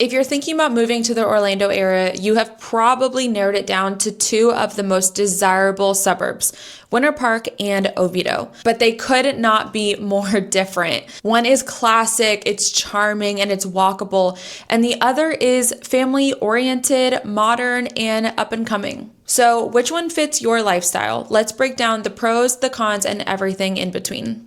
If you're thinking about moving to the Orlando area, you have probably narrowed it down to two of the most desirable suburbs, Winter Park and Oviedo, but they could not be more different. One is classic, it's charming, and it's walkable, and the other is family-oriented, modern, and up-and-coming. So which one fits your lifestyle? Let's break down the pros, the cons, and everything in between.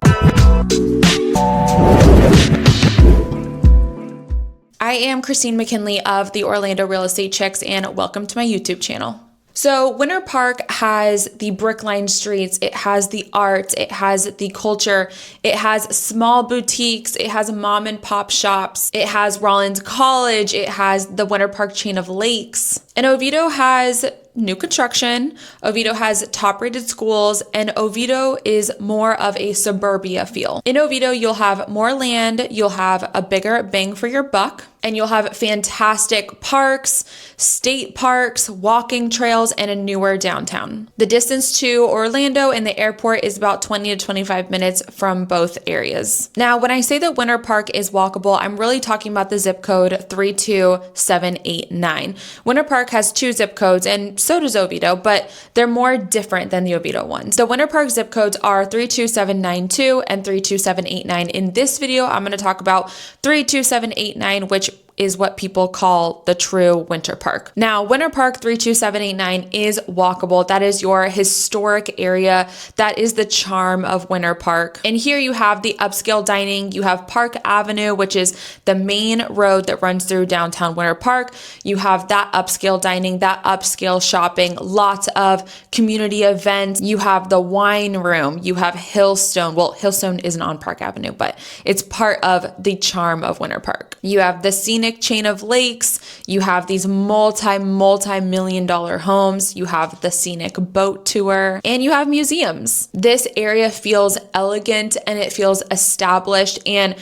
I am Kristine McKinley of the Orlando Real Estate Chicks, and welcome to my YouTube channel. So Winter Park has the brick-lined streets, it has the art, it has the culture, it has small boutiques, it has mom and pop shops, it has Rollins College, it has the Winter Park chain of lakes. And Oviedo has new construction, Oviedo has top-rated schools, and Oviedo is more of a suburbia feel. In Oviedo, you'll have more land, you'll have a bigger bang for your buck, and you'll have fantastic parks, state parks, walking trails, and a newer downtown. The distance to Orlando and the airport is about 20 to 25 minutes from both areas. Now, when I say that Winter Park is walkable, I'm really talking about the zip code 32789. Winter Park has two zip codes, and so does Oviedo, but they're more different than the Oviedo ones. The Winter Park zip codes are 32792 and 32789. In this video, I'm going to talk about 32789, which is what people call the true Winter Park. Now, Winter Park 32789 is walkable. That is your historic area. That is the charm of Winter Park. And here you have the upscale dining. You have Park Avenue, which is the main road that runs through downtown Winter Park. You have that upscale dining, that upscale shopping, lots of community events. You have the wine room. You have Hillstone. Well, Hillstone isn't on Park Avenue, but it's part of the charm of Winter Park. You have the scenic chain of lakes, you have these multi-million dollar homes, you have the scenic boat tour, and you have museums. This area feels elegant and it feels established, and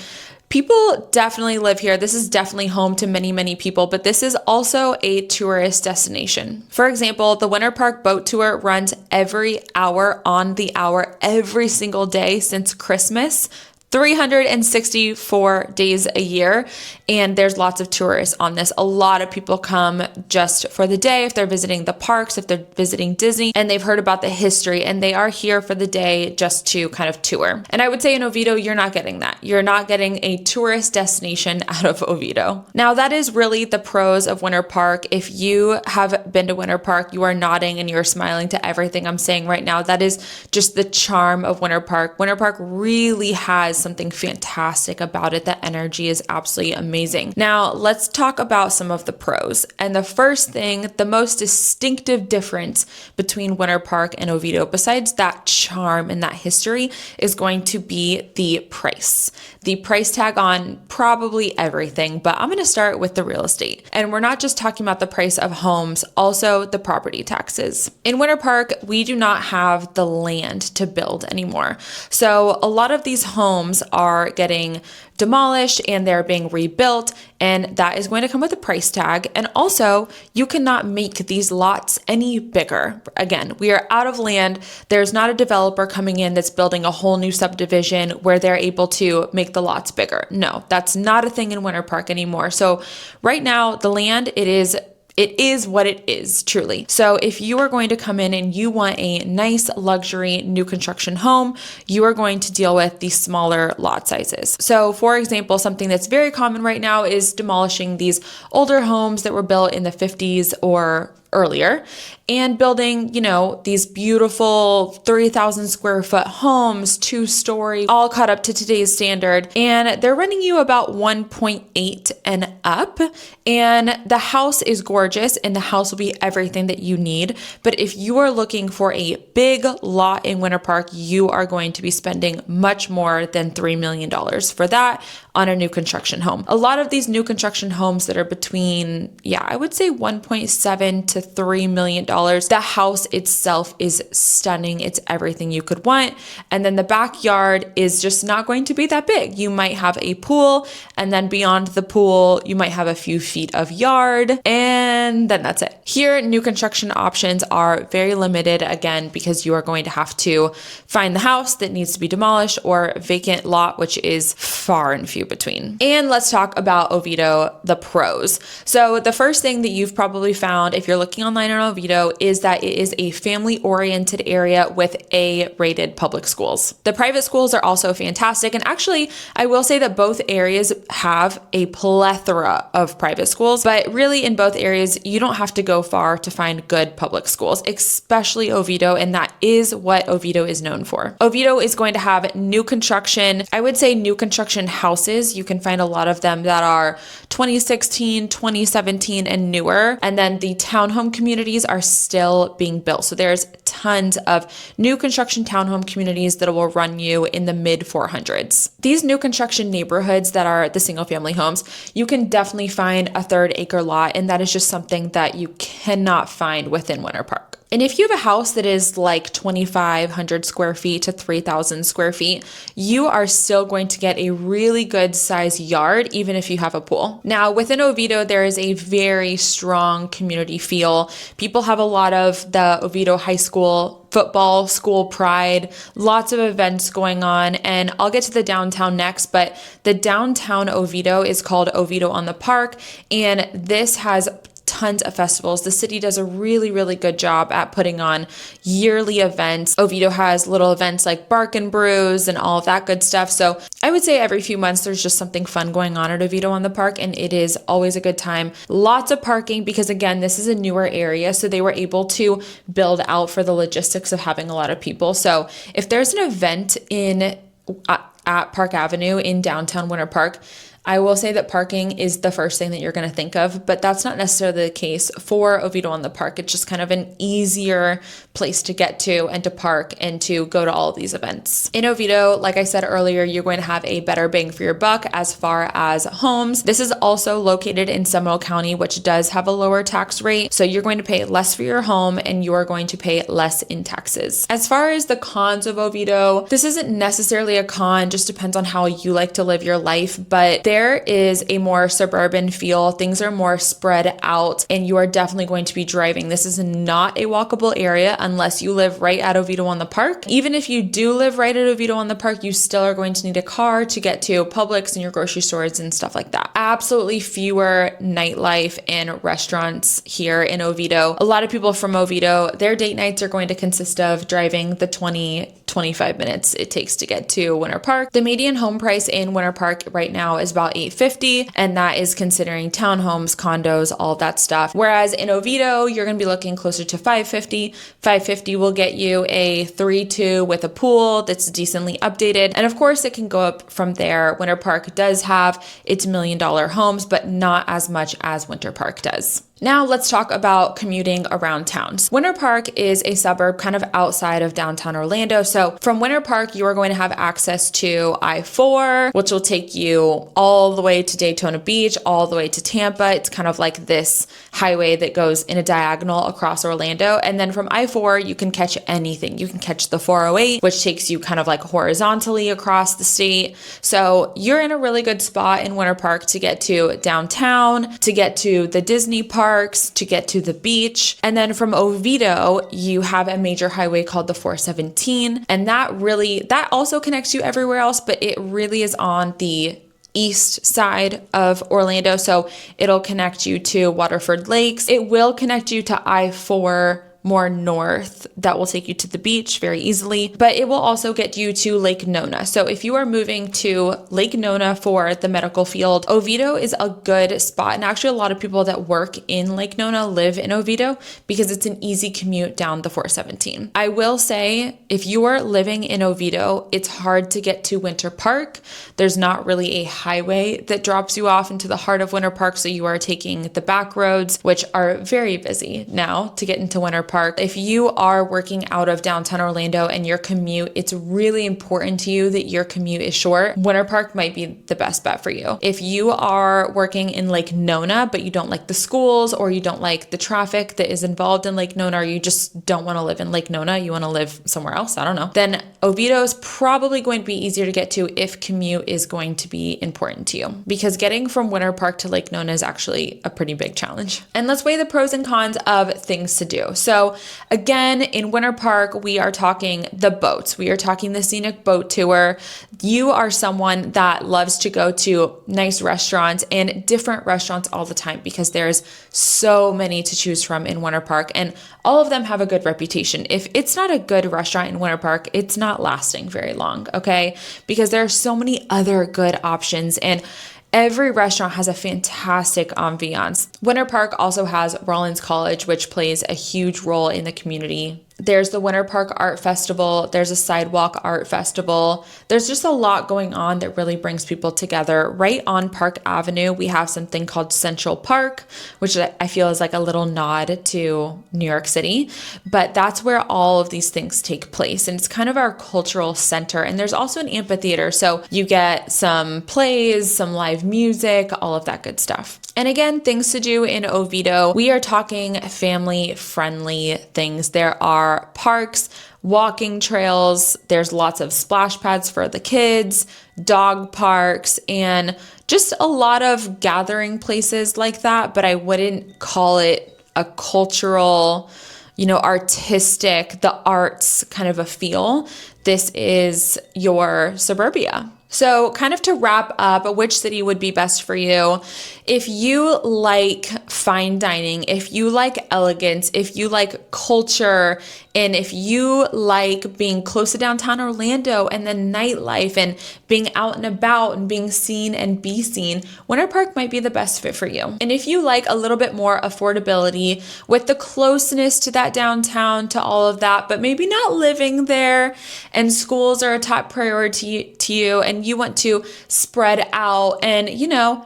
people definitely live here. This is definitely home to many, many people, but this is also a tourist destination. For example, the Winter Park boat tour runs every hour on the hour, every single day since Christmas. 364 days a year, and there's lots of tourists on this. A lot of people come just for the day if they're visiting the parks, if they're visiting Disney, and they've heard about the history, and they are here for the day just to kind of tour. And I would say in Oviedo, you're not getting that. You're not getting a tourist destination out of Oviedo. Now, that is really the pros of Winter Park. If you have been to Winter Park, you are nodding and you're smiling to everything I'm saying right now. That is just the charm of Winter Park. Winter Park really has something fantastic about it. The energy is absolutely amazing. Now, let's talk about some of the pros. And the first thing, the most distinctive difference between Winter Park and Oviedo, besides that charm and that history, is going to be the price. The price tag on probably everything, but I'm going to start with the real estate. And we're not just talking about the price of homes, also the property taxes. In Winter Park, we do not have the land to build anymore. So a lot of these homes are getting demolished and they're being rebuilt, and that is going to come with a price tag. And also, you cannot make these lots any bigger. Again, we are out of land. There's not a developer coming in that's building a whole new subdivision where they're able to make the lots bigger. No, that's not a thing in Winter Park anymore. So right now, the land, it is what it is, truly. So if you are going to come in and you want a nice luxury new construction home, you are going to deal with the smaller lot sizes. So for example, something that's very common right now is demolishing these older homes that were built in the 50s or earlier and building, these beautiful 3,000 square foot homes, 2-story, all caught up to today's standard. And they're renting you about 1.8 and up. And the house is gorgeous and the house will be everything that you need. But if you are looking for a big lot in Winter Park, you are going to be spending much more than $3 million for that on a new construction home. A lot of these new construction homes that are between, I would say 1.7 to $3 million. The house itself is stunning. It's everything you could want. And then the backyard is just not going to be that big. You might have a pool, and then beyond the pool, you might have a few feet of yard. And and then that's it. Here, new construction options are very limited, again, because you are going to have to find the house that needs to be demolished or vacant lot, which is far and few between. And let's talk about Oviedo, the pros. So the first thing that you've probably found if you're looking online on Oviedo is that it is a family-oriented area with A-rated public schools. The private schools are also fantastic, and actually, I will say that both areas have a plethora of private schools, but really in both areas, you don't have to go far to find good public schools, especially Oviedo, and that is what Oviedo is known for. Oviedo is going to have new construction, I would say new construction houses. You can find a lot of them that are 2016, 2017, and newer, and then the townhome communities are still being built. So there's tons of new construction townhome communities that will run you in the mid 400s. These new construction neighborhoods that are the single family homes, you can definitely find a 1/3 acre lot, and that is just something that you cannot find within Winter Park. And if you have a house that is like 2,500 square feet to 3,000 square feet, you are still going to get a really good size yard, even if you have a pool. Now, within Oviedo, there is a very strong community feel. People have a lot of the Oviedo High School football, school pride, lots of events going on. And I'll get to the downtown next, but the downtown Oviedo is called Oviedo on the Park. And this has tons of festivals. The city does a really, really good job at putting on yearly events. Oviedo has little events like Bark and Brews and all of that good stuff. So I would say every few months there's just something fun going on at Oviedo on the Park, and it is always a good time. Lots of parking because, again, this is a newer area, so they were able to build out for the logistics of having a lot of people. So if there's an event at Park Avenue in downtown Winter Park, I will say that parking is the first thing that you're going to think of, but that's not necessarily the case for Oviedo on the Park. It's just kind of an easier place to get to and to park and to go to all of these events. In Oviedo, like I said earlier, you're going to have a better bang for your buck as far as homes. This is also located in Seminole County, which does have a lower tax rate. So you're going to pay less for your home and you are going to pay less in taxes. As far as the cons of Oviedo, this isn't necessarily a con, just depends on how you like to live your life, but there is a more suburban feel. Things are more spread out and you are definitely going to be driving. This is not a walkable area unless you live right at Oviedo on the Park. Even if you do live right at Oviedo on the Park, you still are going to need a car to get to Publix and your grocery stores and stuff like that. Absolutely fewer nightlife and restaurants here in Oviedo. A lot of people from Oviedo, their date nights are going to consist of driving the 20-25 minutes it takes to get to Winter Park. The median home price in Winter Park right now is about $850, and that is considering townhomes, condos, all that stuff. Whereas in Oviedo, you're going to be looking closer to $550. $550 will get you a 3-2 with a pool that's decently updated. And of course, it can go up from there. Winter Park does have its $1 million homes, but not as much as Winter Park does. Now let's talk about commuting around towns. Winter Park is a suburb kind of outside of downtown Orlando. So from Winter Park, you are going to have access to I-4, which will take you all the way to Daytona Beach, all the way to Tampa. It's kind of like this highway that goes in a diagonal across Orlando. And then from I-4, you can catch anything. You can catch the 408, which takes you kind of like horizontally across the state. So you're in a really good spot in Winter Park to get to downtown, to get to the Disney parks, to get to the beach. And then from Oviedo, you have a major highway called the 417. And that also connects you everywhere else, but it really is on the east side of Orlando. So it'll connect you to Waterford Lakes. It will connect you to I-4 more north. That will take you to the beach very easily, but it will also get you to Lake Nona. So if you are moving to Lake Nona for the medical field, Oviedo is a good spot. And actually a lot of people that work in Lake Nona live in Oviedo because it's an easy commute down the 417. I will say if you are living in Oviedo, it's hard to get to Winter Park. There's not really a highway that drops you off into the heart of Winter Park. So you are taking the back roads, which are very busy now to get into Winter Park. Park. If you are working out of downtown Orlando and your commute, it's really important to you that your commute is short, Winter Park might be the best bet for you. If you are working in Lake Nona, but you don't like the schools or you don't like the traffic that is involved in Lake Nona, or you just don't want to live in Lake Nona, you want to live somewhere else, I don't know, then Oviedo is probably going to be easier to get to if commute is going to be important to you, because getting from Winter Park to Lake Nona is actually a pretty big challenge. And let's weigh the pros and cons of things to do. So again, in Winter Park, we are talking the boats. We are talking the scenic boat tour. You are someone that loves to go to nice restaurants and different restaurants all the time, because there's so many to choose from in Winter Park, and all of them have a good reputation. If it's not a good restaurant in Winter Park, it's not lasting very long, okay? Because there are so many other good options, and every restaurant has a fantastic ambiance. Winter Park also has Rollins College, which plays a huge role in the community. There's the Winter Park Art Festival. There's a Sidewalk Art Festival. There's just a lot going on that really brings people together. Right on Park Avenue, we have something called Central Park, which I feel is like a little nod to New York City. But that's where all of these things take place. And it's kind of our cultural center. And there's also an amphitheater. So you get some plays, some live music, all of that good stuff. And again, things to do in Oviedo. We are talking family-friendly things. There are parks, walking trails, there's lots of splash pads for the kids, dog parks, and just a lot of gathering places like that. But I wouldn't call it a cultural, artistic, the arts kind of a feel. This is your suburbia. So kind of to wrap up, which city would be best for you? If you like fine dining, if you like elegance, if you like culture, and if you like being close to downtown Orlando and then nightlife and being out and about and being seen and be seen, Winter Park might be the best fit for you. And if you like a little bit more affordability with the closeness to that downtown, to all of that, but maybe not living there, and schools are a top priority to you, and you want to spread out and,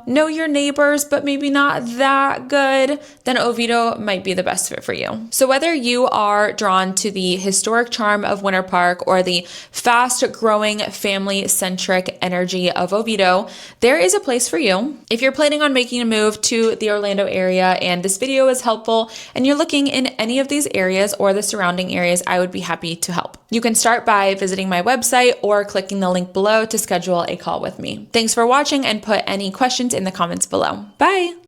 know your neighbors, but maybe not that good, then Oviedo might be the best fit for you. So whether you are drawn to the historic charm of Winter Park or the fast-growing, family-centric energy of Oviedo, there is a place for you. If you're planning on making a move to the Orlando area and this video is helpful and you're looking in any of these areas or the surrounding areas, I would be happy to help. You can start by visiting my website or clicking the link below to schedule a call with me. Thanks for watching, and put any questions in the comments below. Bye!